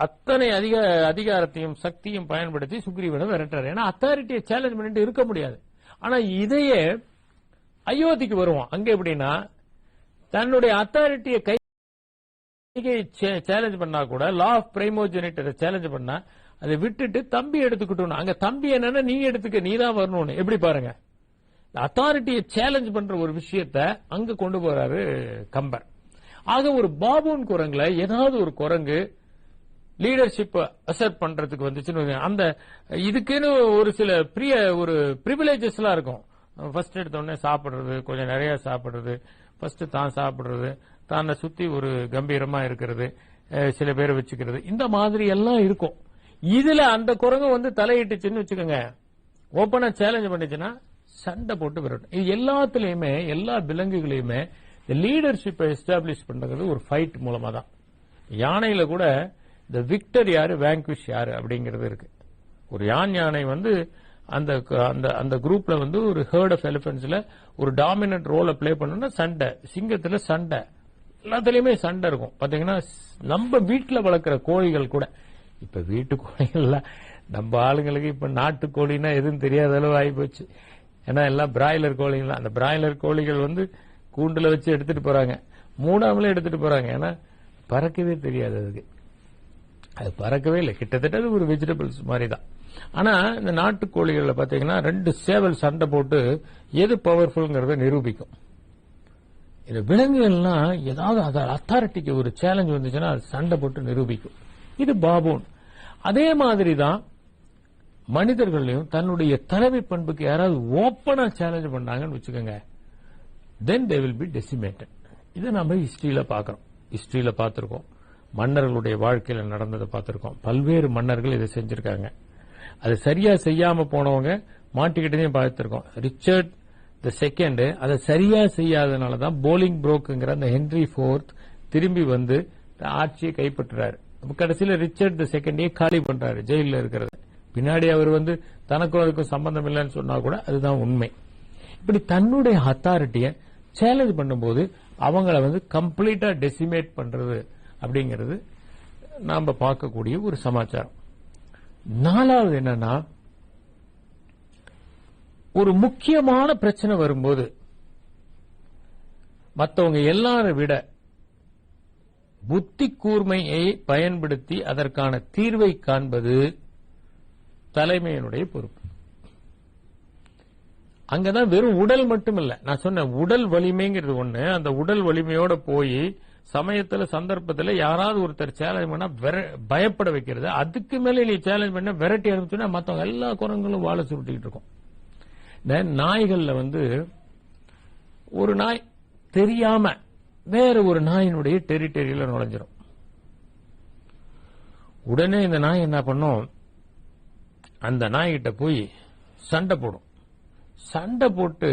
அத்தனை அதிகாரத்தையும் சக்தியும் பயன்படுத்தி சுக்ரீவனை விரட்டுறாரு. ஏன்னா அத்தாரிட்டியை சேலஞ்ச் பண்ணிட்டு இருக்க முடியாது. ஆனா இதையே அயோத்திக்கு வருவோம். அங்க எப்படின்னா தன்னுடைய அத்தாரிட்டியை சேலஞ்ச் பண்ணா கூட லா ஆஃப் பிரைமோஜெனிட்டை சேலஞ்ச் பண்ணா அதை விட்டுட்டு தம்பி எடுத்துக்கிட்டோம். அங்க தம்பி என்னன்னா நீ எடுத்துக்க, நீ தான் வரணும்னு. எப்படி பாருங்க, அத்தாரிட்டியை சேலஞ்ச் பண்ற ஒரு விஷயத்த அங்க கொண்டு போறாரு கம்பர். ஆக ஒரு பாபூன் குரங்குல ஏதாவது ஒரு குரங்கு லீடர்ஷிப் அசர்ட் பண்றதுக்கு வந்துச்சுன்னு அந்த இதுக்குன்னு ஒரு சில ஒரு பிரிவிலேஜஸ் எல்லாம் இருக்கும். ஃபர்ஸ்ட் எடுத்த உடனே சாப்பிடுறது, கொஞ்சம் நிறைய சாப்பிடுறது, ஃபர்ஸ்ட் தான் சாப்பிடுறது, தன்னை சுத்தி ஒரு கம்பீரமா இருக்கிறது, சில பேரை வச்சுக்கிறது, இந்த மாதிரி எல்லாம் இருக்கும். இதுல அந்த குரங்கு வந்து தலையிட்டுச்சுன்னு வச்சுக்கோங்க, ஓப்பனா சேலஞ்ச் பண்ணிச்சுன்னா சண்டை போட்டு விரட்டும். இது எல்லாத்துலயுமே எல்லா விலங்குகளையுமே லீடர்ஷிப்பை எஸ்டாப்ளிஷ் பண்றது ஒரு ஃபைட் மூலமா தான். யானையில கூட இந்த விக்டர் யாரு, வேங்க்விஷ் யாரு அப்படிங்கிறது இருக்கு. ஒரு யானை வந்து அந்த அந்த குரூப்ல வந்து ஒரு ஹெர்ட் ஆஃப் எலிபென்ட்ஸ்ல ஒரு டாமினன்ட் ரோலை பிளே பண்ணணும்னா சண்டை, சிங்கத்துல சண்டை, எல்லாத்துலயுமே சண்டை இருக்கும். பாத்தீங்கன்னா நம்ம வீட்டுல வளர்க்கிற கோழிகள் கூட, இப்ப வீட்டு கோழிகள்லாம் நம்ம ஆளுங்களுக்கு இப்ப நாட்டு கோழின்னா எதுவும் தெரியாத அளவு ஆகி போச்சு. ஏன்னா எல்லாம் பிராய்லர் கோழிகள். அந்த பிராய்லர் கோழிகள் வந்து கூண்டுல வச்சு எடுத்துட்டு போறாங்க, மூடாமலே எடுத்துட்டு போறாங்க. ஏன்னா பறக்கவே தெரியாது அதுக்கு, அது பறக்கவே இல்லை. கிட்டத்தட்ட அது ஒரு வெஜிடபிள்ஸ் மாதிரி தான். ஆனா இந்த நாட்டுக்கோழிகள்ல பாத்தீங்கன்னா 2 சேவல் சண்டை போட்டு எது பவர்ஃபுல்ங்கிறத நிரூபிக்கும். இந்த விலங்குகள்லாம் ஏதாவது அத்தாரிட்டிக்கு ஒரு சேலஞ்ச் வந்துச்சுன்னா அது சண்டை போட்டு நிரூபிக்கும். இது பாபூன். அதே மாதிரி தான் மனிதர்களையும் தன்னுடைய தலைமை பண்புக்கு யாராவது ஓப்பனா சேலஞ்ச் பண்ணாங்கன்னு வச்சுக்கோங்க, தென் தே வில் பி டெசிமேட்டட். இதை நம்ம ஹிஸ்டரியில பாக்கிறோம், ஹிஸ்டரியில பார்த்திருக்கோம், மன்னர்களுடைய வாழ்க்கையில நடந்ததை பார்த்திருக்கோம். பல்வேறு மன்னர்கள் இதை செஞ்சிருக்காங்க. அது சரியா செய்யாம போனவங்க மாட்டிக்கிட்டதையும் பார்த்திருக்கோம். ரிச்சர்ட் தி செகண்ட் அதை சரியா செய்யாதனாலதான் போலிங் புரோக்குங்கிற அந்த ஹென்ரி IV திரும்பி வந்து ஆட்சியை கைப்பற்றுறாரு. கடைசியில ரிச்சர்ட் தி செகண்டே காலி பண்றாரு, ஜெயில இருக்கிறது. பின்னாடி அவர் வந்து தனக்கும் அதுக்கும் சம்பந்தம் இல்லைன்னு சொன்னா கூட அதுதான் உண்மை. இப்படி தன்னுடைய அத்தாரிட்டியை சேலஞ்ச் பண்ணும்போது அவங்கள வந்து கம்ப்ளீட்டா டெசிமேட் பண்றது அப்படிங்கிறது நாம பார்க்கக்கூடிய ஒரு சமாச்சாரம். 4வது என்னன்னா, ஒரு முக்கியமான பிரச்சனை வரும்போது மற்றவங்க எல்லாரும் விட புத்தி கூர்மையை பயன்படுத்தி அதற்கான தீர்வை காண்பது தலைமையினுடைய பொறுப்பு. அங்கதான் வெறும் உடல் மட்டும் இல்ல, நான் சொன்ன உடல் வலிமைங்கிறது ஒண்ணு. அந்த உடல் வலிமையோட போய் சமயத்துல சந்தர்ப்பத்துல யாராவது ஒருத்தர் சேலஞ்ச் பண்ணா பயப்பட வைக்கிறது. அதுக்கு மேல நீ சேலஞ்ச் பண்ண விரட்டி ஆரம்பிச்சுன்னா மத்தவங்க எல்லா குரங்களும் வாழை சுருட்டிக்கிட்டு இருக்கும். இந்த நாய்கள்ல வந்து ஒரு நாய் தெரியாம வேற ஒரு நாயினுடைய டெரிட்டரியில நுழைஞ்சிடும். உடனே இந்த நாய் என்ன பண்ணும், அந்த நாய்கிட்ட போய் சண்டை போடும். சண்டை போட்டு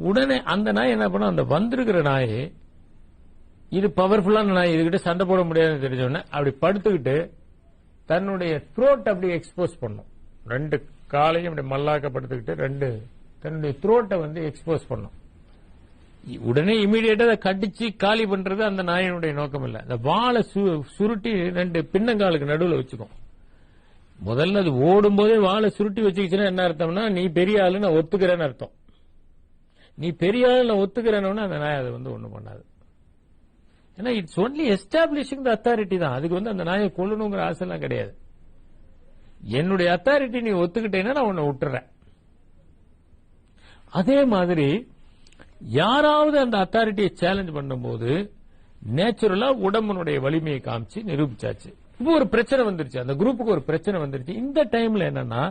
உடனே அந்த நாய் என்ன பண்ணும், அந்த வந்திருக்கிற நாய் இது பவர்ஃபுல்லான நாய், இதுகிட்ட சண்டை போட முடியாதுன்னு தெரிஞ்சோடனே அப்படி படுத்துக்கிட்டு தன்னுடைய த்ரோட் அப்படி எக்ஸ்போஸ் பண்ணும். 2 காலையும் அப்படி மல்லாக்கப்படுத்திக்கிட்டு தன்னுடைய த்ரோட்டை வந்து எக்ஸ்போஸ் பண்ணும். உடனே இமீடியட்டா அதை கடிச்சு காலி பண்றது அந்த நாயினுடைய நோக்கம் இல்ல. அந்த வாழை சுருட்டி 2 பின்னங்காலுக்கு நடுவில் வச்சுக்கும். முதல்ல அது ஓடும் போதே வாழை சுருட்டி வச்சுக்கிச்சுன்னா என்ன அர்த்தம்னா, நீ பெரிய ஆளு நான் ஒத்துக்கிறேன்னு அர்த்தம். நீ பெரிய ஆளு நான் ஒத்துக்கிறேன்னு அந்த நாய் அதை வந்து ஒண்ணும் பண்ணாது. ஏன்னா it's only establishing the authority தான். அதுக்கு வந்து அந்த நாயை கொல்லணுங்கிற ஆசை எல்லாம் கிடையாது. என்னுடைய அத்தாரிட்டி நீ ஒத்துக்கிட்டேன்னா நான் உன்னை விட்டுறேன். அதே மாதிரி யாராவது அந்த அத்தாரிட்டியை சேலஞ்ச் பண்ணும்போது நேச்சுரலா உடம்புனுடைய வலிமையை காமிச்சு நிரூபிச்சாச்சு. இப்போ ஒரு பிரச்சனை வந்துருச்சு, அந்த குரூப்புக்கு ஒரு பிரச்சனை வந்துருச்சு. இந்த டைம்ல என்னன்னா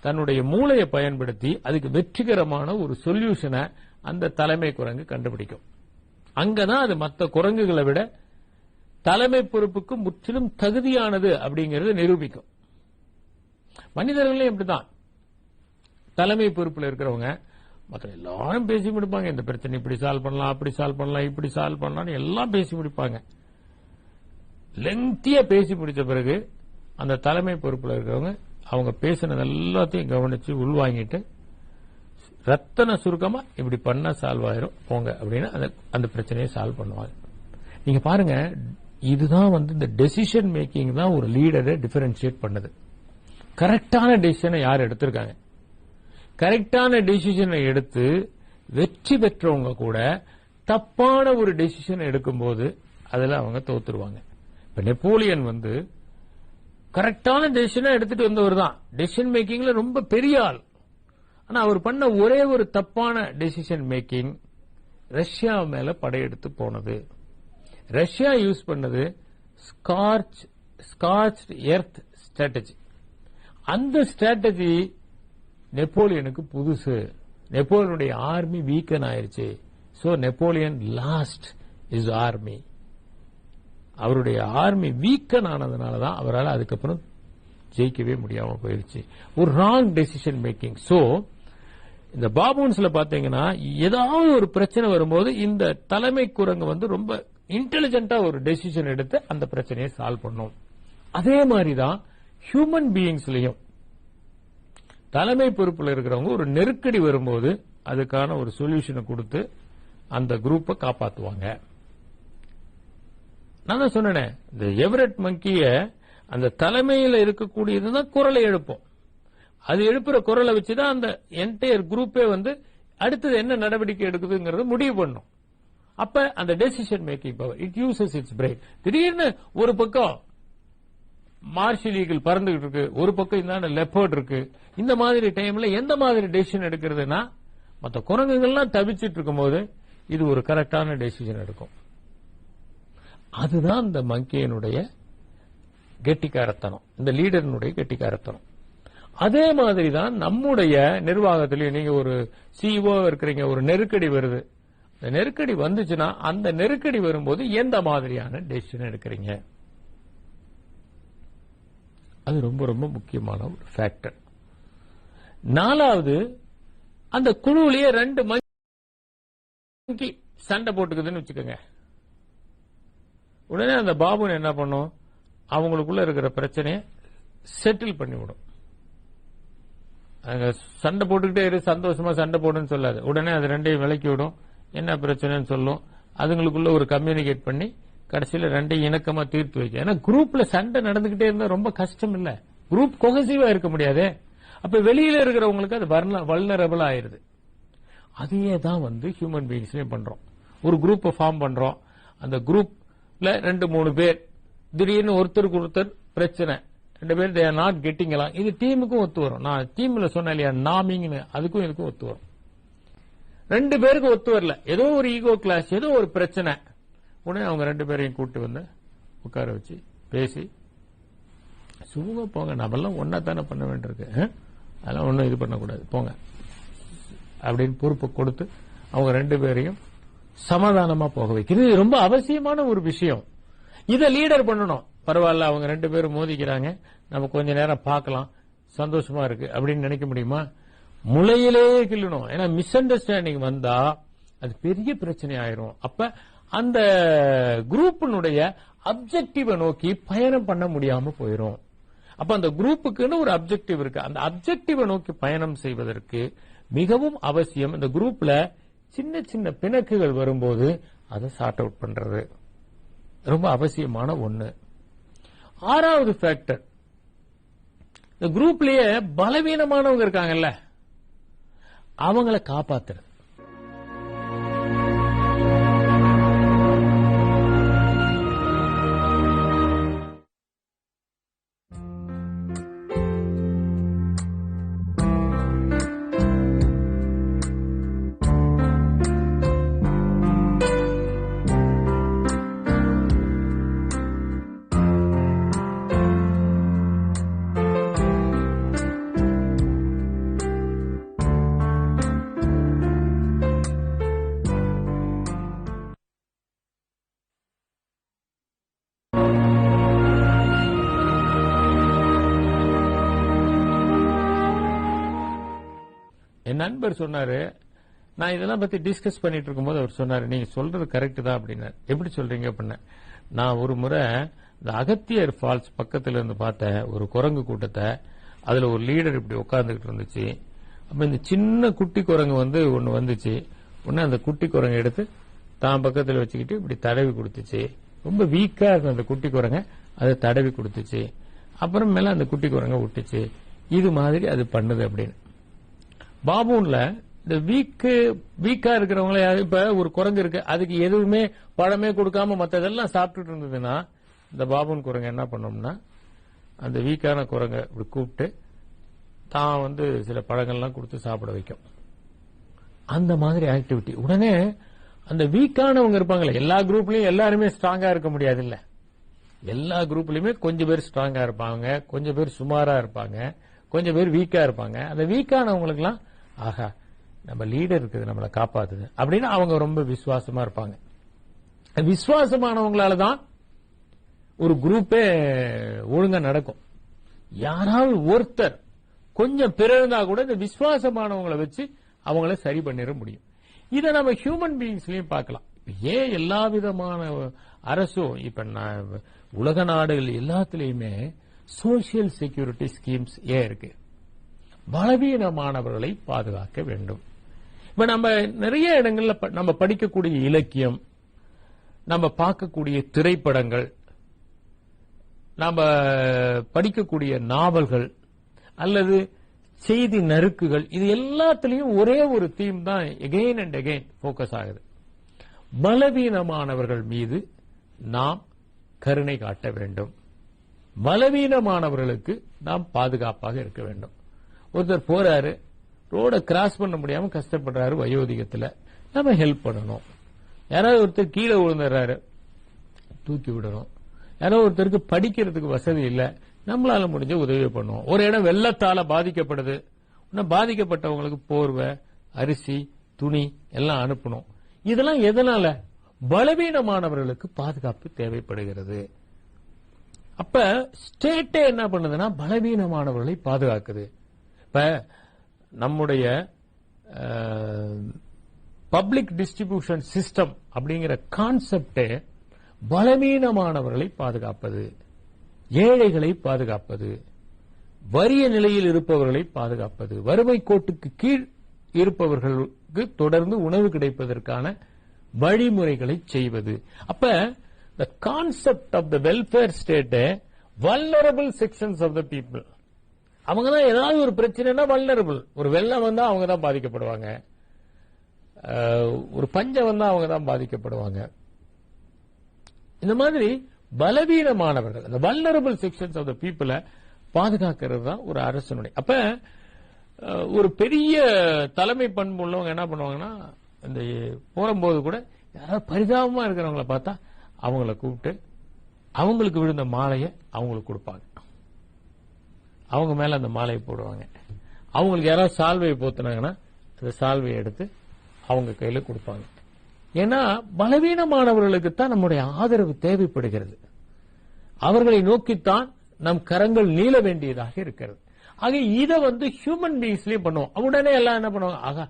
தன்னுடைய மூளையை பயன்படுத்தி அதுக்கு வெற்றிகரமான ஒரு சொல்யூஷனை அந்த தலைமை குரங்கு கண்டுபிடிக்கும். அங்கதான் அது மற்ற குரங்குகளை விட தலைமை பொறுப்புக்கு முற்றிலும் தகுதியானது அப்படிங்கறது நிரூபிக்கும். மனிதர்களே இப்படிதான், தலைமை பொறுப்புல இருக்கிறவங்க மற்ற எல்லாரும் பேசி முடிப்பாங்க. இந்த பிரச்சனை இப்படி சால்வ் பண்ணலாம், அப்படி சால்வ் பண்ணலாம், இப்படி சால்வ் பண்ணலாம் எல்லாம் பேசி முடிப்பாங்க. லெங்தியா பேசி முடிச்ச பிறகு அந்த தலைமை பொறுப்புல இருக்கிறவங்க அவங்க பேசினது எல்லாத்தையும் கவனிச்சு உள்வாங்கிட்டு ரத்தன சுருக்கமா இப்படி பண்ணா சால்வ் ஆயிரும் போங்க அப்படின்னு அந்த பிரச்சனையை சால்வ் பண்ணுவாங்க. நீங்க பாருங்க, இதுதான் வந்து இந்த டெசிஷன் மேக்கிங் தான் ஒரு லீடரை டிஃபரன்ஷியேட் பண்ணுது. கரெக்டான டெசிஷனை யார் எடுத்திருக்காங்க, கரெக்டான டெசிஷனை எடுத்து வெற்றி பெற்றவங்க கூட தப்பான ஒரு டெசிஷன் எடுக்கும்போது அதுல அவங்க தோத்துருவாங்க. இப்ப நெப்போலியன் வந்து கரெக்டான டெசிஷனை எடுத்துட்டு வந்தவர் தான், டெசிஷன் மேக்கிங்ல ரொம்ப பெரிய ஆள். ஆனா அவர் பண்ண ஒரே ஒரு தப்பான டெசிஷன் மேக்கிங் ரஷ்யா மேல படையெடுத்து போனது. ரஷ்யா யூஸ் பண்ணது ஸ்கார்ச்ட் எர்த் ஸ்ட்ராட்டஜி. அந்த ஸ்ட்ராட்டஜி நெப்போலியனுக்கு புதுசு. நெப்போலியனுடைய ஆர்மி வீக்கன் ஆயிருச்சு. So Napoleon last is army. அவருடைய ஆர்மி வீக்கன் ஆனதுனாலதான் அவரால் அதுக்கப்புறம் ஜெயிக்கவே முடியாம போயிருச்சு. ஒரு ராங் டெசிஷன் மேக்கிங். சோ இந்த பாபூன்ஸ்ல பாத்தீங்கன்னா ஏதாவது ஒரு பிரச்சனை வரும்போது இந்த தலைமை குரங்கு வந்து ரொம்ப இன்டெலிஜென்ட்டா ஒரு டெசிஷன் எடுத்து அந்த பிரச்சனையை சால்வ் பண்ணும். அதே மாதிரிதான் ஹியூமன் பீயிங்ஸ்லயும் தலைமை பொறுப்புல இருக்கிறவங்க ஒரு நெருக்கடி வரும்போது அதுக்கான ஒரு சொல்யூஷனை கொடுத்து அந்த குரூப்பை காப்பாத்துவாங்க. நான் தான் சொன்னேன், இந்த எவரெட் மங்கிய அந்த தலைமையில் இருக்கக்கூடியதுதான் குரலை எழுப்போம். அது எழுப்புற குரலை வச்சுதான் அந்த என்டையர் குரூப்பே வந்து அடுத்தது என்ன நடவடிக்கை எடுக்குதுங்கிறது முடிவு பண்ணும். அப்ப அந்த decision making power it uses it's brain. திடீர்னு ஒரு பக்கம் மார்ஷல் ஈகிள் பறந்துகிட்டு இருக்கு, ஒரு பக்கம் இந்த லெப்பர்ட் இருக்கு. இந்த மாதிரி டைம்ல எந்த மாதிரி டெசிஷன் எடுக்கிறதுனா மற்ற குரங்குகள்லாம் தவிச்சிட்டு இருக்கும் போது இது ஒரு கரெக்டான டெசிஷன் எடுக்கும். அதுதான் இந்த மங்கியனுடைய கெட்டிக்காரத்தனம், இந்த லீடர்னுடைய கெட்டிக்காரத்தனம். அதே மாதிரி தான் நம்முடைய நிர்வாகத்திலேயே நீங்க ஒரு சிஇஓ இருக்கிறீங்க, ஒரு நெருக்கடி வருது. இந்த நெருக்கடி வந்துச்சுன்னா அந்த நெருக்கடி வரும்போது எந்த மாதிரியான டெசிஷன் எடுக்கிறீங்க, அது ரொம்ப ரொம்ப முக்கியமான ஒரு ஃபேக்டர். நாலாவது, அந்த குழுவிலேயே 2 மங்கி சண்டை போட்டுக்குதுன்னு வச்சுக்கோங்க. உடனே அந்த பாபுன் என்ன பண்ணும், அவங்களுக்குள்ள இருக்கிற பிரச்சனையை செட்டில் பண்ணிவிடும். சண்டை போட்டுக்கிட்டே இரு, சந்தோஷமா சண்டை போடுன்னு சொல்லாது. உடனே அது 2ஐயும் விலக்கி விடும், என்ன பிரச்சனைன்னு சொல்லும். அதுங்களுக்குள்ள ஒரு கம்யூனிகேட் பண்ணி கடைசியில 2ஐயும் இணக்கமா தீர்த்து வைக்க. ஏன்னா குரூப்ல சண்டை நடந்துகிட்டே இருந்தா ரொம்ப கஷ்டம் இல்ல, குரூப் கொஹசிவா இருக்க முடியாது. அப்ப வெளியில இருக்கிறவங்களுக்கு அது வல்னரபிள் ஆயிருது. அதையே தான் வந்து ஹியூமன் பீயிங்ஸ்லயும் பண்றோம். ஒரு குரூப்பை ஃபார்ம் பண்றோம், அந்த குரூப்ல 2-3 பேர் திடீர்னு ஒருத்தருக்கு ஒருத்தர் பிரச்சனை, 2 பேர் தே ஆர் நாட் கெட்டிங் எல்லாம். இது டீமுக்கும் ஒத்து வரும். நான் டீம்ல சொன்னேன் இல்லையா நாமிங்னு, அதுக்கும் இதுக்கும் ஒத்து வரும். 2 பேருக்கு ஒத்து வரல, ஏதோ ஒரு ஈகோ கிளாஸ், ஏதோ ஒரு பிரச்சனை. உடனே அவங்க 2 பேரையும் கூட்டு வந்து உட்கார வச்சு பேசி, சும்மா போங்க, நம்மெல்லாம் ஒன்னா தானே பண்ண வேண்டியிருக்கு, அதெல்லாம் ஒன்றும் இது பண்ணக்கூடாது போங்க அப்படின்னு பொறுப்பை கொடுத்து அவங்க 2 பேரையும் சமாதானமா போக வைக்கிறது ரொம்ப அவசியமான ஒரு விஷயம். இதை லீடர் பண்ணணும். பரவாயில்ல, அவங்க 2 பேரும் மோதிக்கிறாங்க, நம்ம கொஞ்ச நேரம் பார்க்கலாம், சந்தோஷமா இருக்கு அப்படின்னு நினைக்க முடியுமா? முளையிலே கிள்ளணும். ஏன்னா மிஸ் அண்டர்ஸ்டாண்டிங் வந்தா அது பெரிய பிரச்சனை ஆயிரும். அப்ப அந்த குரூப்பினுடைய அப்ஜெக்டிவை நோக்கி பயணம் பண்ண முடியாம போயிரும். அப்ப அந்த குரூப்புக்குன்னு ஒரு அப்ஜெக்டிவ் இருக்கு. அந்த அப்ஜெக்டிவை நோக்கி பயணம் செய்வதற்கு மிகவும் அவசியம் இந்த குரூப்ல சின்ன சின்ன பிணக்குகள் வரும்போது அதை சார்ட் அவுட் பண்றது ரொம்ப அவசியமான ஒண்ணு. 6வது ஃபேக்டர், இந்த குரூப்லயே பலவீனமானவங்க இருக்காங்கல்ல, அவங்கள காப்பாத்துறது. என் நண்பர் சொன்னாரு, நான் இதெல்லாம் பத்தி டிஸ்கஸ் பண்ணிட்டு இருக்கும்போது அவர் சொன்னாரு, நீங்க சொல்றது கரெக்ட் தான் அப்படின்னு. எப்படி சொல்றீங்க அப்படின்னா, நான் ஒரு முறை இந்த அகத்தியர் ஃபால்ஸ் பக்கத்துல இருந்து பார்த்தேன் ஒரு குரங்கு கூட்டத்தை. அதுல ஒரு லீடர் இப்படி உட்கார்ந்துகிட்டு இருந்துச்சு. அப்ப இந்த சின்ன குட்டி குரங்கு வந்து ஒன்னு வந்துச்சு. உடனே அந்த குட்டி குரங்கு எடுத்து தான் பக்கத்துல வச்சுக்கிட்டு இப்படி தடவி கொடுத்துச்சு. ரொம்ப வீக்கா இருக்கும் அந்த குட்டி குரங்க, அதை தடவி கொடுத்துச்சு. அப்புறமேல அந்த குட்டி குரங்க விட்டுச்சு. இது மாதிரி அது பண்ணுது அப்படின்னு. பாபூன்ல இந்த வீக்கா இருக்கிறவங்கள, இப்ப ஒரு குரங்கு இருக்கு, அதுக்கு எதுவுமே பழமே கொடுக்காம மற்றதெல்லாம் சாப்பிட்டுட்டு இருந்ததுன்னா இந்த பாபூன் குரங்கு என்ன பண்ணோம்னா அந்த வீக்கான குரங்க இப்படி கூப்பிட்டு தான் சில பழங்கள்லாம் கொடுத்து சாப்பிட வைக்கும். அந்த மாதிரி ஆக்டிவிட்டி. உடனே அந்த வீக்கானவங்க இருப்பாங்களே, எல்லா குரூப்லயும் எல்லாருமே ஸ்ட்ராங்கா இருக்க முடியாது இல்ல, எல்லா குரூப்லயுமே கொஞ்சம் பேர் ஸ்ட்ராங்கா இருப்பாங்க, கொஞ்சம் பேர் சுமாரா இருப்பாங்க, கொஞ்சம் பேர் வீக்கா இருப்பாங்க. அந்த வீக்கானவங்களுக்கு எல்லாம் ஆஹா நம்ம லீடர் இருக்குது நம்மளை காப்பாத்துது அப்படின்னு அவங்க ரொம்ப விசுவாசமா இருப்பாங்க. விசுவாசமானவங்களாலதான் ஒரு குரூப்பே ஒழுங்கா நடக்கும். யாராவது ஒருத்தர் கொஞ்சம் பிறந்தா கூட இந்த விசுவாசமானவங்களை வச்சு அவங்கள சரி பண்ணிட முடியும். இதை நம்ம ஹியூமன் பீயிங்ஸ்லயும் பார்க்கலாம். ஏன் எல்லா விதமான அரசும் இப்ப உலக நாடுகள் எல்லாத்திலையுமே சோசியல் செக்யூரிட்டி ஸ்கீம்ஸ் ஏன் இருக்கு? பலவீனமானவர்களை பாதுகாக்க வேண்டும். இப்ப நம்ம நிறைய இடங்கள்ல நம்ம படிக்கக்கூடிய இலக்கியம், நம்ம பார்க்கக்கூடிய திரைப்படங்கள், நம்ம படிக்கக்கூடிய நாவல்கள் அல்லது செய்தி நறுக்குகள், இது எல்லாத்திலையும் ஒரே ஒரு தீம் தான் எகெயின் அண்ட் எகெயின் போக்கஸ் ஆகுது. பலவீனமானவர்கள் மீது நாம் கருணை காட்ட வேண்டும். பலவீனமானவர்களுக்கு நாம் பாதுகாப்பாக இருக்க வேண்டும். ஒருத்தர் போறாரு, ரோட கிராஸ் பண்ண முடியாம கஷ்டப்படுறாரு வயோதிகத்துல, நம்ம ஹெல்ப் பண்ணணும். யாராவது ஒருத்தர் கீழே விழுந்துறாரு, தூக்கி விடணும். யாராவது ஒருத்தருக்கு படிக்கிறதுக்கு வசதி இல்ல, நம்மளால முடிஞ்ச உதவி பண்ணுவோம். ஒரு இடம் வெள்ளத்தால பாதிக்கப்படுது, பாதிக்கப்பட்டவங்களுக்கு போர்வை, அரிசி, துணி எல்லாம் அனுப்பணும். இதெல்லாம் எதனால? பலவீனமானவர்களுக்கு பாதுகாப்பு தேவைப்படுகிறது. அப்ப ஸ்டேட்டே என்ன பண்ணுதுன்னா பலவீனமானவர்களை பாதுகாக்குது. இப்ப நம்முடைய பப்ளிக் டிஸ்ட்ரிபியூஷன் சிஸ்டம் அப்படிங்கிற கான்செப்டே பலவீனமானவர்களை பாதுகாப்பது, ஏழைகளை பாதுகாப்பது, வறிய நிலையில் இருப்பவர்களை பாதுகாப்பது, வறுமை கோட்டுக்கு கீழ் இருப்பவர்களுக்கு தொடர்ந்து உணவு கிடைப்பதற்கான வழிமுறைகளை செய்வது. அப்ப the concept of the welfare state, vulnerable sections of the people, அவங்க தான் ஏதாவது ஒரு பிரச்சனைனா வல்னரபிள். ஒரு வெள்ளம் வந்தா அவங்க தான் பாதிக்கப்படுவாங்க, ஒரு பஞ்சம் வந்தா அவங்க தான் பாதிக்கப்படுவாங்க. இந்த மாதிரி பலவீனமானவர்கள், அந்த வல்னரபிள் செக்ஷன்ஸ் ஆஃப் த பீப்புளை பாதுகாக்கிறது தான் ஒரு அரசனுடைய. அப்ப ஒரு பெரிய தலைமை பண்பு உள்ளவங்க என்ன பண்ணுவாங்கன்னா, இந்த போகும்போது கூட யாராவது பரிதாபமா இருக்கிறவங்களை பார்த்தா அவங்கள கூப்பிட்டு அவங்களுக்கு விழுந்த மாலையை அவங்களுக்கு கொடுப்பாங்க, அவங்க மேல அந்த மாலையை போடுவாங்க. அவங்களுக்கு யாராவது சால்வையை போத்துனாங்கன்னா அந்த சால்வையை எடுத்து அவங்க கையில கொடுப்பாங்க. ஏன்னா பலவீனமானவர்களுக்கு தான் நம்முடைய ஆதரவு தேவைப்படுகிறது. அவர்களை நோக்கித்தான் நம் கரங்கள் நீள வேண்டியதாக இருக்கிறது. ஆக இதை ஹியூமன் பீயிங்ஸ்லயும் பண்ணுவோம். உடனே எல்லாம் என்ன பண்ணுவாங்க, ஆகா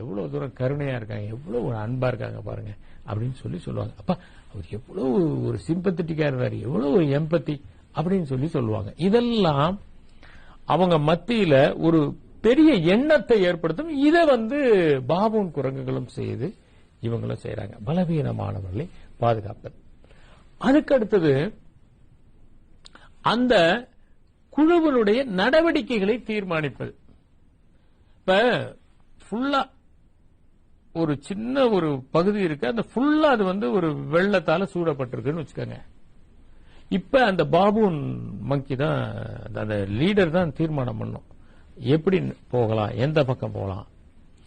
எவ்வளவு தூரம் கருணையா இருக்காங்க, எவ்வளவு ஒரு அன்பா இருக்காங்க பாருங்க அப்படின்னு சொல்லுவாங்க. அப்ப அவர் எவ்வளவு ஒரு சிம்பத்தட்டிக்கா இருக்காரு, எவ்வளவு ஒரு எம்பத்தி அப்படின்னு சொல்லுவாங்க. இதெல்லாம் அவங்க மத்தியில ஒரு பெரிய எண்ணத்தை ஏற்படுத்தும். இதை பாபூன் குரங்குகளும் செய்து இவங்களும் செய்யறாங்க, பலவீனமானவர்களை பாதுகாப்பது. அதுக்கு அடுத்தது அந்த குழுவினுடைய நடவடிக்கைகளை தீர்மானிப்பது. இப்ப ஃபுல்லா ஒரு சின்ன ஒரு பகுதி இருக்கு, அந்த ஃபுல்லா அது ஒரு வெள்ளத்தால சூடப்பட்டிருக்குன்னு வச்சுக்கோங்க. இப்ப அந்த பாபூன் மங்கி தான், அந்த லீடர் தான் தீர்மானம் பண்ணும் எப்படி போகலாம், எந்த பக்கம் போகலாம்.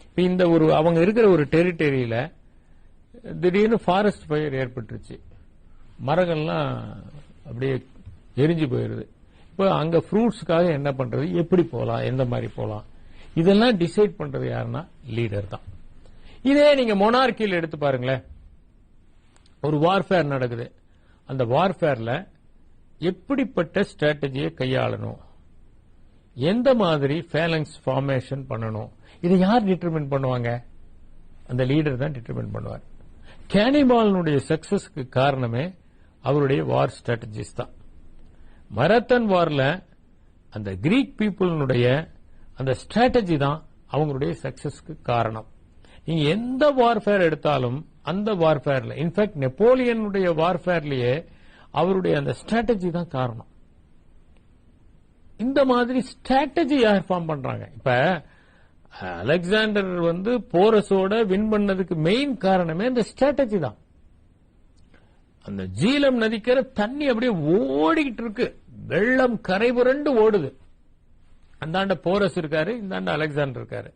இப்ப இந்த அவங்க இருக்கிற ஒரு டெரிட்டரியில திடீர்னு ஃபாரஸ்ட் ஃபயர் ஏற்பட்டுருச்சு, மரங்கள்லாம் அப்படியே எரிஞ்சு போயிருது. இப்ப அங்க ஃப்ரூட்ஸ்க்காக என்ன பண்றது, எப்படி போகலாம், எந்த மாதிரி போகலாம், இதெல்லாம் டிசைட் பண்றது யாருன்னா லீடர் தான். இதே நீங்க மொனார்கியில் எடுத்து பாருங்களேன், ஒரு வார்ஃபேர் நடக்குது. அந்த வார்ஃபேர்ல எப்படிப்பட்ட ஸ்ட்ராட்டஜியை கையாளணும், எந்த மாதிரி ஃபேலங்ஸ் ஃபார்மேஷன் பண்ணணும், இதை யார் டிட்டர்மின் பண்ணுவாங்க? அந்த லீடர் தான் டிட்டர்மின் பண்ணுவார். கேனிபாலினுடைய சக்சஸ்க்கு காரணமே அவருடைய வார் ஸ்ட்ராட்டஜிஸ் தான். மரத்தன் வார்ல அந்த கிரீக் பீப்புளுடைய அந்த ஸ்ட்ராட்டஜி தான் அவங்களுடைய சக்சஸ்க்கு காரணம். நீங்க எந்த வார்ஃபேர் எடுத்தாலும் அந்த வார்ஃபேர்ல இன்ஃபேக்ட் நெப்போலியனுடைய வார்ஃபேர்லயே அவருடைய அந்த ஸ்ட்ராட்டஜி தான் காரணம். இந்த மாதிரி ஸ்ட்ராட்டஜி யார் ஃபார்ம் பண்றாங்க? இப்ப அலெக்சாண்டர் போரஸோட வின் பண்ணதுக்கு மெயின் காரணமே இந்த ஸ்ட்ராட்டஜி தான். அந்த ஜீலம் நதிக்கரை தண்ணி அப்படியே ஓடிக்கிட்டு இருக்கு, வெள்ளம் கரை புரண்டு ஓடுது. அந்தாண்ட போரஸ் இருக்காரு, இந்தாண்ட அலெக்சாண்டர் இருக்காரு.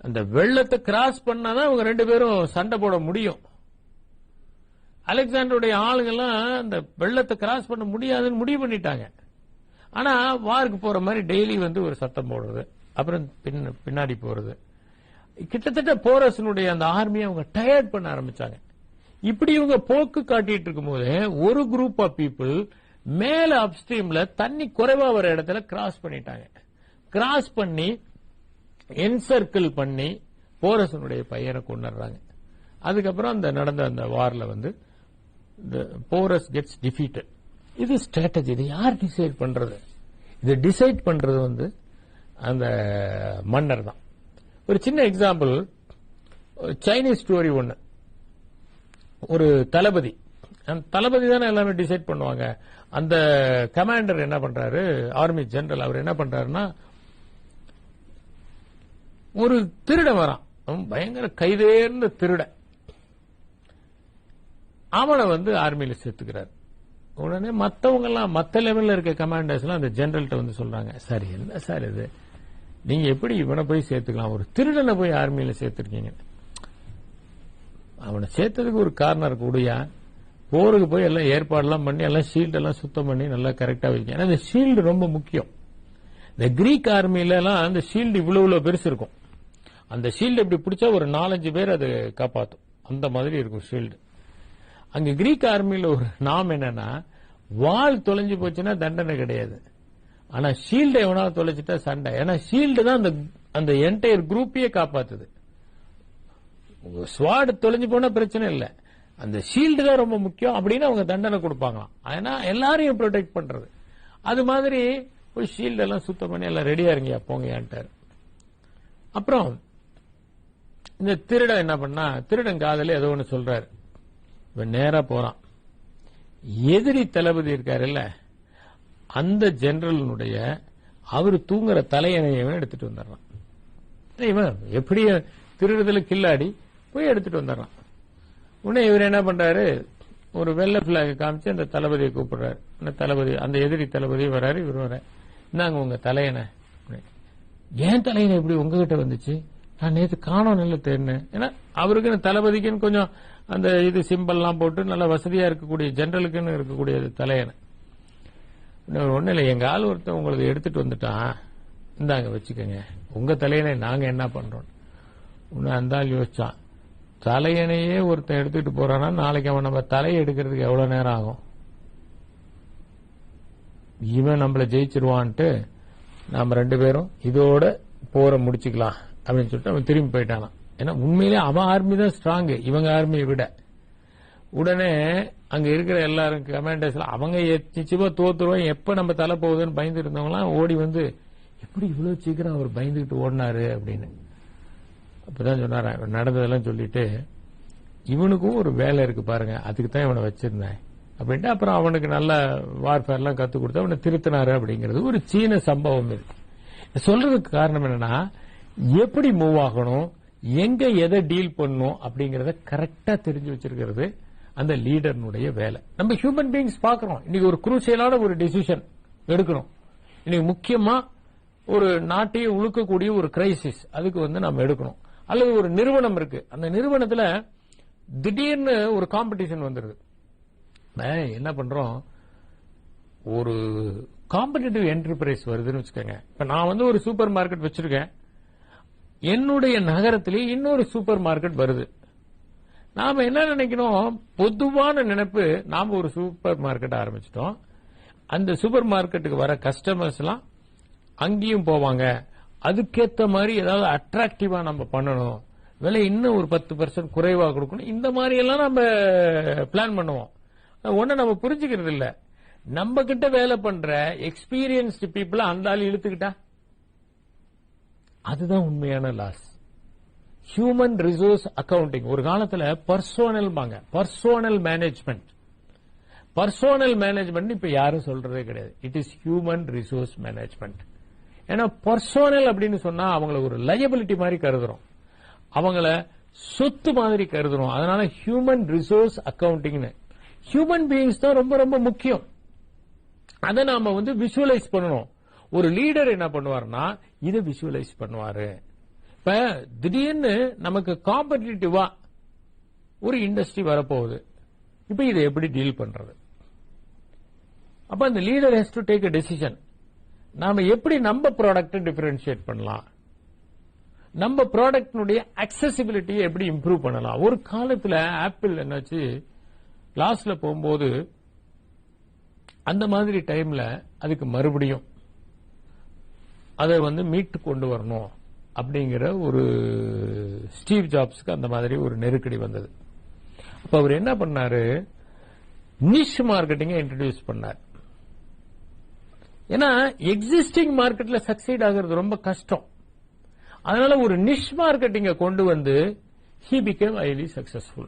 அந்த வெள்ளத்தை கிராஸ் பண்ணாதான் அவங்க ரெண்டு பேரும் சண்டை போட முடியும். அலெக்சாண்டருடைய ஆளுங்கெல்லாம் அந்த வெள்ளத்தை கிராஸ் பண்ண முடியாதுன்னு முடிவு பண்ணிட்டாங்க. ஆனா வாருக்கு போற மாதிரி டெய்லி ஒரு சத்தம் போடுறது, அப்புறம் பின்னாடி போறது. கிட்டத்தட்ட போரஸனுடைய அந்த ஆர்மியை அவங்க டயர்ட் பண்ண ஆரம்பிச்சாங்க. இப்படி இவங்க போக்கு காட்டிட்டு இருக்கும் போது ஒரு குரூப் ஆஃப் பீப்புள் மேல அப்ஸ்ட்ரீம்ல தண்ணி குறைவா வர இடத்துல கிராஸ் பண்ணிட்டாங்க. கிராஸ் பண்ணி என்சர்க்கிள் பண்ணி போரஸனுடைய பையனை கொண்டுறாங்க. அதுக்கப்புறம் அந்த நடந்த அந்த வார்ல போரஸ் கெட்ஸ் டிஃபீட்டட். இது ஸ்ட்ராட்டஜி. இது யார் டிசைட் பண்றது? இது டிசைட் பண்றது அந்த மன்னர் தான். ஒரு சின்ன எக்ஸாம்பிள், சைனீஸ் ஸ்டோரி ஒன்னு. ஒரு தளபதி, அந்த தளபதி தானே எல்லாமே டிசைட் பண்ணுவாங்க. அந்த கமாண்டர் என்ன பண்றாரு, ஆர்மி ஜெனரல், அவர் என்ன பண்றாருன்னா, ஒரு திருடன் வரான், பயங்கர கைதேர்ந்த திருடன். அவனை ஆர்மியில சேர்த்துக்கிறார். உடனே மத்தவங்க எல்லாம், மத்த லெவல்ல இருக்க கமாண்டர்ஸ் எல்லாம் அந்த ஜெனரல்ட்ட சொல்றாங்க, சார் என்ன சார் இது, நீங்க எப்படி இவனை போய் சேர்த்துக்கலாம், ஒரு திருடனை போய் ஆர்மியில சேர்த்திருக்கீங்க. அவனை சேர்த்ததுக்கு ஒரு காரணம் இருக்கு. உடையா போருக்கு போய் எல்லாம் ஏற்பாடுலாம் பண்ணி எல்லாம் ஷீல்டு எல்லாம் சுத்தம் பண்ணி நல்லா கரெக்டா வைக்க. ஏன்னா இந்த ஷீல்டு ரொம்ப முக்கியம். இந்த கிரீக் ஆர்மியில எல்லாம் அந்த ஷீல்டு இவ்வளவு பெருசு இருக்கும். அந்த ஷீல்டு இப்படி பிடிச்சா ஒரு 4-5 பேர் அது காப்பாற்றும். அந்த மாதிரி இருக்கும் ஷீல்டு. அங்க கிரீக் ஆர்மியில ஒரு நாம் என்னன்னா, வால் தொலைஞ்சு போச்சுன்னா தண்டனை கிடையாது, ஆனா ஷீல்டு எவனாவது தொலைச்சிட்டா சண்டை. ஏன்னா ஷீல்டு தான் அந்த என்டையர் குரூப்பையே காப்பாத்துது. ஸ்வாட் தொலைஞ்சு போனா பிரச்சனை இல்ல, அந்த ஷீல்டு தான் ரொம்ப முக்கியம் அப்படின்னு அவங்க தண்டனை கொடுப்பாங்களாம். ஏன்னா எல்லாரையும் ப்ரொடெக்ட் பண்றது. அது மாதிரி போய் ஷீல்டு எல்லாம் சுத்தம் பண்ணி எல்லாம் ரெடியா இருங்க போங்கயான்ட்டாரு. அப்புறம் இந்த திருடன் என்ன பண்ணா, திருடன் காதல ஏதோ ஒன்னு சொல்றாரு. இவன் நேரா போறான், எதிரி தளபதி இருக்காருல்ல அந்த ஜெனரலுடைய அவரு தூங்குற தலையணையவே எடுத்துட்டு வந்துடுறான். இவன் எப்படி திருடுதல கில்லாடி போய் எடுத்துட்டு வந்துடுறான். உடனே இவர் என்ன பண்றாரு, ஒரு வெள்ளை பிளாக் காமிச்சு அந்த தளபதியை கூப்பிடுறாரு. அந்த தளபதி, அந்த எதிரி தளபதி வராரு, இவர் வர, இந்தாங்க உங்க தலையணை. ஏன் தலையணை எப்படி உங்ககிட்ட வந்துச்சு, நான் நேற்று காணோம் நல்ல தேர்னேன். ஏன்னா அவருக்குன்னு தளபதிக்குன்னு கொஞ்சம் அந்த இது சிம்பிள்லாம் போட்டு நல்ல வசதியா இருக்கக்கூடிய ஜெனரலுக்குன்னு இருக்கக்கூடிய தலையணை. ஒன்னும் இல்லை, எங்க ஆள் ஒருத்தன் உங்களுக்கு எடுத்துட்டு வந்துட்டான், இந்தாங்க வச்சுக்கோங்க, உங்க தலையணை நாங்க என்ன பண்றோம். உன்னை அந்த ஆள் யோசிச்சான், தலையணையே ஒருத்தன் எடுத்துட்டு போறான்னா நாளைக்கு அவன் நம்ம தலையை எடுக்கிறதுக்கு எவ்வளவு நேரம் ஆகும், இவன் நம்மள ஜெயிச்சிருவான்ட்டு நாம 2 பேரும் இதோட போற முடிச்சுக்கலாம் அப்படின்னு சொல்லிட்டு அவன் திரும்பி போயிட்டானான். ஏன்னா உண்மையிலே அவன் ஆர்மி தான் ஸ்ட்ராங் இவங்க ஆர்மியை விட. உடனே அங்க இருக்கிற எல்லாரும் கமாண்டர்ஸ் அவங்க நிச்சயமா தோத்துருவோம், எப்ப நம்ம தலை போகுதுன்னு பயந்து இருந்தவங்களாம் ஓடி எப்படி இவ்வளவு சீக்கிரம் அவர் பயந்துகிட்டு ஓடினாரு அப்படின்னு. அப்பதான் சொன்னார, நடந்ததெல்லாம் சொல்லிட்டு, இவனுக்கும் ஒரு வேலை இருக்கு பாருங்க, அதுக்கு தான் இவனை வச்சிருந்தேன் அப்படின்ட்டு அப்புறம் அவனுக்கு நல்ல வார்ஃபேர் எல்லாம் கத்து கொடுத்து அவனை திருத்தினாரு அப்படிங்கிறது ஒரு சீன சம்பவம். இது சொல்றதுக்கு காரணம் என்னன்னா, எப்படி மூவ் ஆகணும், எங்க எதை டீல் பண்ணணும் அப்படிங்கறத கரெக்டா தெரிஞ்சு வச்சிருக்கிறது அந்த லீடர்னுடைய வேலை. நம்ம ஹியூமன் பீயிங்ஸ் பாக்குறோம், இன்னைக்கு ஒரு குரூசியலான ஒரு டிசிஷன் எடுக்கணும். இன்னைக்கு முக்கியமா ஒரு நாட்டையே உழுக்கக்கூடிய ஒரு கிரைசிஸ், அதுக்கு நம்ம எடுக்கணும். அல்லது ஒரு நிறுவனம் இருக்கு, அந்த நிறுவனத்துல திடீர்னு ஒரு காம்படிஷன் வந்துருது. என்ன பண்றோம், ஒரு காம்படிட்டிவ் என்டர்பிரைஸ் வருதுன்னு வச்சுக்கோங்க. இப்ப நான் ஒரு சூப்பர் மார்க்கெட் வச்சிருக்கேன், என்னுடைய நகரத்திலே இன்னொரு சூப்பர் மார்க்கெட் வருது. நாம என்ன நினைக்கணும், பொதுவான நினைப்பு, நாம ஒரு சூப்பர் மார்க்கெட் ஆரம்பிச்சிட்டோம், அந்த சூப்பர் மார்க்கெட்டுக்கு வர கஸ்டமர்ஸ் எல்லாம் அங்கேயும் போவாங்க, அதுக்கேற்ற மாதிரி ஏதாவது அட்ராக்டிவா நம்ம பண்ணணும், விலை இன்னும் ஒரு 10% குறைவா கொடுக்கணும், இந்த மாதிரி எல்லாம் நம்ம பிளான் பண்ணுவோம். ஒண்ணு நம்ம புரிஞ்சுக்கிறது இல்ல, நம்ம கிட்ட வேலை பண்ற எக்ஸ்பீரியன்ஸ்டு பீப்புள அந்த ஆள் இழுத்துக்கிட்டா அதுதான் உண்மையான லாஸ். Human resource accounting. ஒரு காலத்துல பர்சோனல் மேனேஜ்மெண்ட். பர்சோனல் மேனேஜ்மெண்ட் இப்ப யாரும் சொல்றதே கிடையாது. It is human resource management. ஏன்னா பர்சோனல் அப்படின்னு சொன்னா அவங்கள ஒரு லயபிலிட்டி மாதிரி கருதுறோம், அவங்கள சொத்து மாதிரி கருதுறோம். அதனால human resource accounting. Human beings தான் ரொம்ப ரொம்ப முக்கியம். அதை நாம விஷுவலைஸ் பண்ணணும். ஒரு லீடர் என்ன பண்ணுவாருன்னா இதை விஷுவலைஸ் பண்ணுவாரு. இப்ப திடீர்னு நமக்கு காம்படிட்டிவா ஒரு இண்டஸ்ட்ரி வரப்போகுது. இப்ப இதை எப்படி டீல் பண்றது? அப்ப அந்த leader has to take a decision. நாம எப்படி நம்ம ப்ராடக்ட் டிஃபரன்ஷியேட் பண்ணலாம், நம்ம ப்ராடக்டினுடைய அக்சசிபிலிட்டியை எப்படி இம்ப்ரூவ் பண்ணலாம். ஒரு காலத்துல ஆப்பிள் என்னாச்சு, கிளாஸ்ல போகும்போது அந்த மாதிரி டைம்ல அதுக்கு மறுபடியும் அதை மீட்டு கொண்டு வரணும் அப்படிங்கிற ஒரு ஸ்டீவ் ஜாப்ஸ்க்கு அந்த மாதிரி ஒரு நெருக்கடி வந்தது. அப்ப அவர் என்ன பண்ணாரு, நிஷ் மார்க்கெட்டிங்கை இன்ட்ரடியூஸ் பண்ணார். ஏன்னா எக்ஸிஸ்டிங் மார்க்கெட்ல சக்சீட் ஆகிறது ரொம்ப கஷ்டம். அதனால ஒரு நிஷ் மார்க்கெட்டிங்கை கொண்டு வந்து he became highly successful.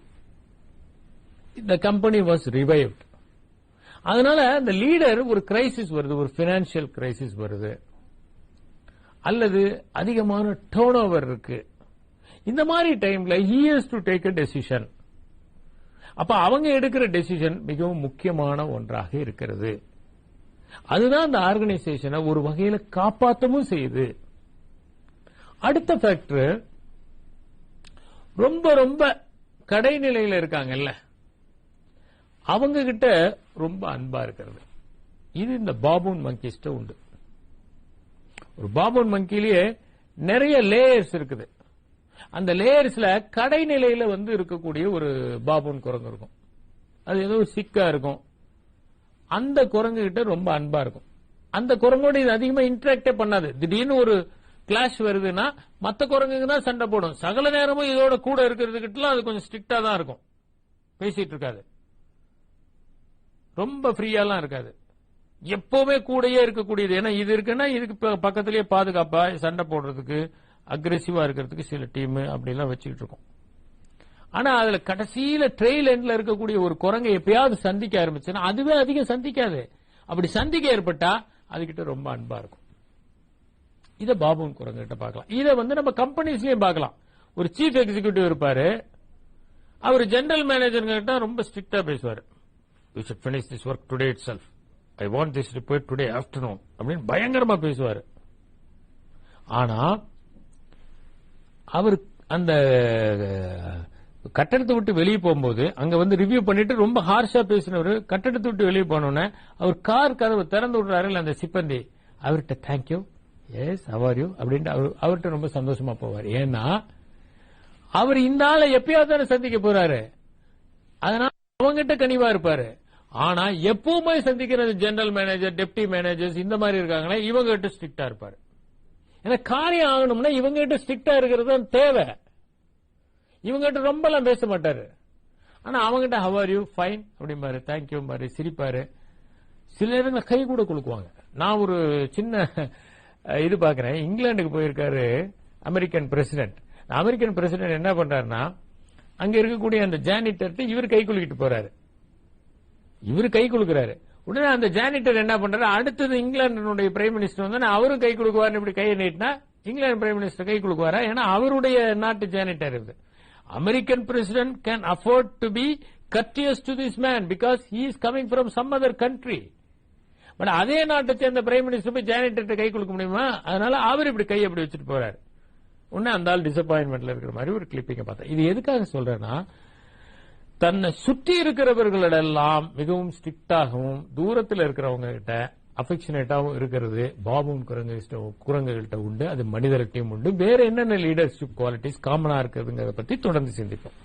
The company was revived. அதனால அந்த லீடர் ஒரு கிரைசிஸ் வருது, ஒரு பினான்சியல் கிரைசிஸ் வருது, அல்லது அதிகமான டர்ன் ஓவர் இருக்கு. இந்த மாதிரி டைம்ல he has to take a decision. அப்ப அவங்க எடுக்கிற டெசிஷன் மிகவும் முக்கியமான ஒன்றாக இருக்கிறது. அதுதான் அந்த ஆர்கனைசேஷனை ஒரு வகையில காப்பாற்றவும் செய்யுது. அடுத்த ஃபேக்டர், ரொம்ப ரொம்ப கடைநிலையில் இருக்காங்கல்ல, அவங்க கிட்ட ரொம்ப அன்பா இருக்கிறது. இது இந்த பாபூன் மங்கிஸ்ட உண்டு. ஒரு பாபூன் மங்கிலேயே நிறைய லேயர்ஸ் இருக்குது. அந்த லேயர்ஸ்ல கடைநிலையில இருக்கக்கூடிய ஒரு பாபூன் குரங்கு இருக்கும். அது ஏதோ சிக்கா இருக்கும். அந்த குரங்கு கிட்ட ரொம்ப அன்பா இருக்கும். அந்த குரங்கோட இது அதிகமா இன்டராக்டே பண்ணாது. திடீர்னு ஒரு கிளாஷ் வருதுன்னா மத்த குரங்குக்கு தான் சண்டை போடும். சகல நேரமும் இதோட கூட இருக்கிறதுக்கிட்டலாம் அது கொஞ்சம் ஸ்ட்ரிக்டா தான் இருக்கும், பேசிட்டு இருக்காது, ரொம்ப ஃப்ரீயாலாம் இருக்காது, எப்பவுமே கூடயே இருக்கக்கூடியது. ஏன்னா இது இருக்குன்னா இதுக்கு பக்கத்திலேயே பாதுகாப்பா சண்டை போடுறதுக்கு, அக்ரெசிவா இருக்கிறதுக்கு சில டீம் அப்படிலாம் வச்சுக்கிட்டு இருக்கும். ஆனா அதுல கடைசியில ட்ரெயில் எண்ட்ல இருக்கக்கூடிய ஒரு குரங்கை எப்பயாவது சந்திக்க ஆரம்பிச்சுன்னா அதுவே அதிகம் சந்திக்காது. அப்படி சந்திக்க ஏற்பட்டா அதுகிட்ட ரொம்ப அன்பா இருக்கும். இத பாபூன் குரங்கு கிட்ட பார்க்கலாம். இதை நம்ம கம்பெனிஸ்லயும் பார்க்கலாம். ஒரு சீஃப் எக்ஸிகியூட்டிவ் இருப்பாரு, அவர் ஜெனரல் மேனேஜர் கிட்ட ரொம்ப ஸ்ட்ரிக்டா பேசுவாரு. You should finish this work today itself, I want this report today afternoon அப்படின்னு பயங்கரமா பேசுவாரு. ஆனா அவர் அந்த கட்டடத்தை விட்டு வெளியே போகும்போது அங்க ரிவ்யூ பண்ணிட்டு ரொம்ப ஹார்ஷா பேசினவர் கட்டடத்தை விட்டு வெளியே போனோன்னு அவர் கார் கதவு திறந்து விடுறாரு அந்த சிப்பந்தி, அவர்கிட்ட thank you, yes how are you அப்படின்ட்டு அவர்கிட்ட ரொம்ப சந்தோஷமா போவார். ஏன்னா அவர் இந்த ஆளை எப்பயாவது தானே சந்திக்க போறாரு, அதனால அவங்ககிட்ட கனிவா இருப்பாரு. ஆனா எப்பவுமே சந்திக்கிறது ஜெனரல் மேனேஜர், டெப்டி மேனேஜர்ஸ் இந்த மாதிரி இருக்காங்களே, இவங்க கிட்ட ஸ்ட்ரிக்டா இருப்பாரு. ஏன்னா காரியம் ஆகணும்னா இவங்க கிட்ட ஸ்ட்ரிக்டா இருக்கிறது தான் தேவை. இவங்க கிட்ட ரொம்ப எல்லாம் பேச மாட்டாரு. ஆனா அவங்ககிட்ட ஹவ் ஆர் யூ, ஃபைன் அப்படிம்பாரு, தேங்க்யூ பாரு, சிரிப்பாரு. சில நேரங்களில் கை கூட குலுக்குவாங்க. நான் ஒரு சின்ன இது பாக்குறேன், இங்கிலாந்துக்கு போயிருக்காரு அமெரிக்கன் பிரசிடென்ட். அமெரிக்கன் பிரசிடென்ட் என்ன பண்றாருன்னா அங்க இருக்கக்கூடிய அந்த ஜானிட்டர் இவர் கை குலுக்கிட்டு போறாரு, இவர் கை குலுக்குறாரு. உடனே அந்த ஜானிட்டர் என்ன பண்றாரு, அடுத்தது இங்கிலாந்துடைய பிரைம் மினிஸ்டர் வந்து அவரும் கை குலுக்குவார். இப்படி கையை நீட்டினா இங்கிலாந்து பிரைம் மினிஸ்டர் கை குலுக்குவாரா? ஏன்னா அவருடைய நாட்டு ஜானிட்டர் இது. American president can afford to be courteous to this man because he is coming from some other country. But அதே நாட்டை சேர்ந்த பிரைம் மினிஸ்டர் போய் ஜானிட்டர் கை கொடுக்க முடியுமா? அதனால அவர் இப்படி கை அப்படி வச்சுட்டு போறாரு. உடனே அந்த ஆள் டிசப்பாயின்மெண்ட்ல இருக்கிற மாதிரி ஒரு கிளிப்பிங்க பார்த்தா. இது எதுக்காக சொல்றேன்னா, தன்னை சுற்றி இருக்கிறவர்களிடெல்லாம் மிகவும் ஸ்ட்ரிக்டாகவும் தூரத்தில் இருக்கிறவங்க கிட்ட அஃபெக்ஷனேட்டாவும் இருக்கிறது பாபூன் குரங்குகள்கிட்ட உண்டு. அது மனிதர்கிட்டையும் உண்டு. வேற என்னென்ன லீடர்ஷிப் குவாலிட்டிஸ் காமனா இருக்குதுங்கிறத பத்தி தொடர்ந்து சிந்திப்போம்.